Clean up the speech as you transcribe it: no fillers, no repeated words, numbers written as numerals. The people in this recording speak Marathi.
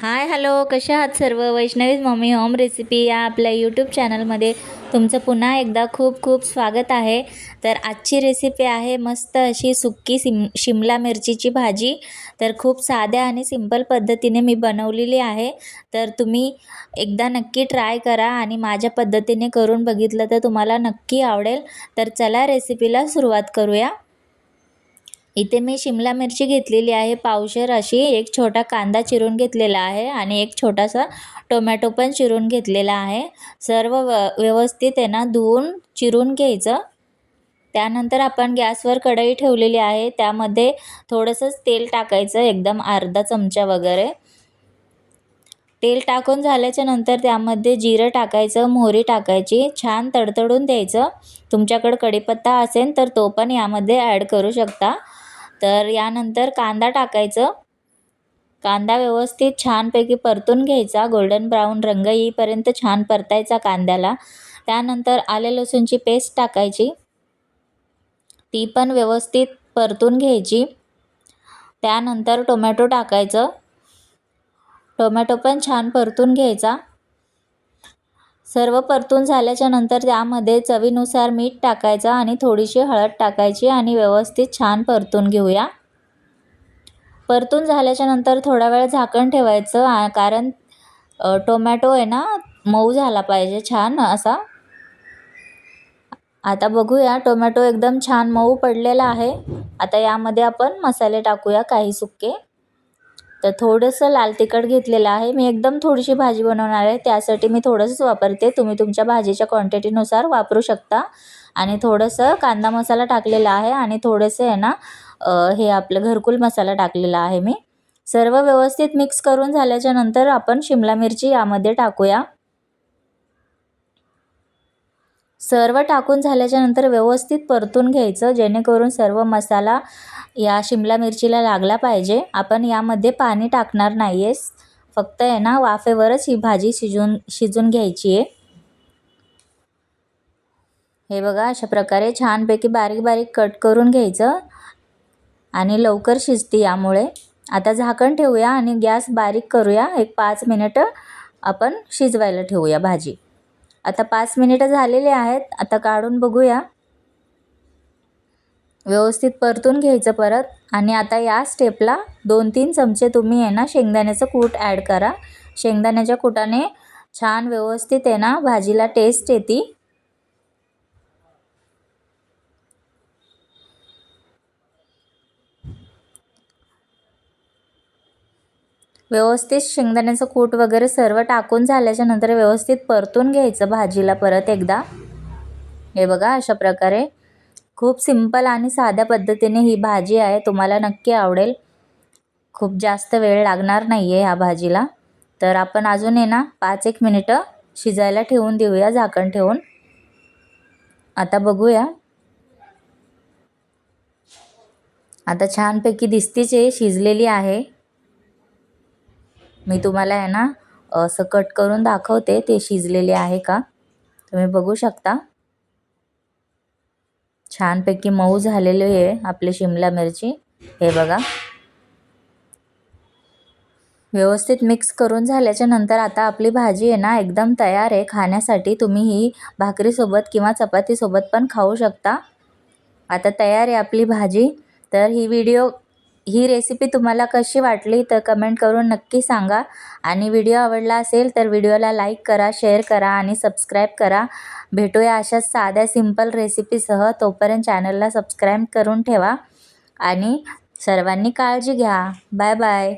हाय हॅलो, कशा आहात सर्व. वैष्णवीज मम्मी होम रेसिपी या आपल्या यूट्यूब चॅनलमध्ये तुमचं पुन्हा एकदा खूप खूप स्वागत आहे. तर आजची रेसिपी आहे मस्त अशी सुक्की शिमला मिरचीची भाजी. तर खूप साध्या आणि सिंपल पद्धतीने मी बनवलेली आहे. तर तुम्ही एकदा नक्की ट्राय करा आणि माझ्या पद्धतीने करून बघितलं तर तुम्हाला नक्की आवडेल. तर चला रेसिपीला सुरुवात करूया. इथे मी शिमला मिरची घेतलेली आहे पावशेर अशी, एक छोटा कांदा चिरून घेतलेला आहे आणि एक छोटासा टोमॅटो पण चिरून घेतलेला आहे. सर्व व्यवस्थित आहे ना धुवून चिरून घ्यायचं. त्यानंतर आपण गॅसवर कढई ठेवलेली आहे, त्यामध्ये थोडंसंच तेल टाकायचं, एकदम अर्धा चमचा वगैरे. तेल टाकून झाल्याच्या नंतर त्यामध्ये जिरं टाकायचं, मोहरी टाकायची, छान तडतडून द्यायचं. तुमच्याकडे कढीपत्ता असेल तर तो पण यामध्ये ॲड करू शकता. तर यानंतर कांदा टाकायचं. कांदा व्यवस्थित छानपैकी परतून घ्यायचा, गोल्डन ब्राऊन रंग येईपर्यंत छान परतायचा कांद्याला. त्यानंतर आले लसूणची पेस्ट टाकायची, ती पण व्यवस्थित परतून घ्यायची. त्यानंतर टोमॅटो टाकायचं, टोमॅटो पण छान परतून घ्यायचा. सर्व परतून झाल्याच्या नंतर त्यामध्ये चवीनुसार मीठ टाकायचं आणि थोडीशी हळद टाकायची आणि व्यवस्थित छान परतून घेऊया. परतून झाल्याच्या नंतर थोडा वेळ झाकण ठेवायचं, कारण टोमॅटो आहे ना मऊ झाला पाहिजे छान असा. आता बघूया, टोमॅटो एकदम छान मऊ पडलेला आहे. आता यामध्ये आपण मसाले टाकूया काही सुक्के. तर थोडंसं लाल तिखट घेतलेलं आहे मी, एकदम थोडीशी भाजी बनवणार आहे त्यासाठी मी थोडंसंच वापरते. तुम्ही तुमच्या भाजीच्या क्वांटिटीनुसार वापरू शकता. आणि थोडंसं कांदा मसाला टाकलेला आहे आणि थोडंसं आहे ना हे आपलं घरकुल मसाला टाकलेला आहे मी. सर्व व्यवस्थित मिक्स करून झाल्याच्या नंतर आपण शिमला मिरची यामध्ये टाकूया. सर्व टाकून झाल्याच्या नंतर व्यवस्थित परतून घ्यायचं, जेणेकरून सर्व मसाला या शिमला मिरचीला लागला पाहिजे. आपण यामध्ये पाणी टाकणार नाही आहे, फक्त आहे ना वाफेवरच ही भाजी शिजून घ्यायची आहे. हे बघा, अशा प्रकारे छानपैकी बारीक बारीक कट करून घ्यायचं आणि लवकर शिजते यामुळे. आता झाकण ठेवूया आणि गॅस बारीक करूया. एक 5 मिनिटं आपण शिजवायला ठेवूया भाजी. आता 5 मिनिटं झालेले आहेत. आता काढून बघूया. व्यवस्थित परतून घ्यायचं परत. आणि आता या स्टेपला 2-3 चमचे तुम्ही आहे ना शेंगदाण्याचं कूट ॲड करा. शेंगदाण्याच्या कुटाने छान व्यवस्थित आहे ना भाजीला टेस्ट येते. व्यवस्थित शेंगदाण्याचं कूट वगैरे सर्व टाकून झाल्याच्या नंतर व्यवस्थित परतून घ्यायचं भाजीला परत एकदा. हे बघा, अशा प्रकारे खूप सिंपल आणि साध्या पद्धतीने ही भाजी आहे. तुम्हाला नक्की आवडेल. खूप जास्त वेळ लागणार नाही आहे ह्या भाजीला. तर आपण अजून आहे ना 5-1 मिनिटं शिजायला ठेवून देऊया झाकण ठेवून. आता बघूया. आता छानपैकी दिसतीच आहे शिजलेली आहे. मी तुम्हाला आहे ना असं कट करून दाखवते ते शिजलेले आहे का. तुम्ही बघू शकता छानपैकी मऊ झालेली आहे आपली शिमला मिरची. हे बघा, व्यवस्थित मिक्स करून झाल्याच्या नंतर आता आपली भाजी आहे ना एकदम तयार आहे खाण्यासाठी. तुम्ही ही भाकरीसोबत किंवा चपातीसोबत पण खाऊ शकता. आता तयार आहे आपली भाजी. तर ही रेसिपी तुम्हाला कशी वाटली तर कमेंट करून नक्की सांगा. आणि व्हिडिओ आवडला असेल तर व्हिडिओला लाईक करा, शेअर करा आणि सबस्क्राईब करा. भेटूया अशाच साध्या सिंपल रेसिपीसह. तोपर्यंत चॅनलला सबस्क्राईब करून ठेवा आणि सर्वांनी काळजी घ्या. Bye bye.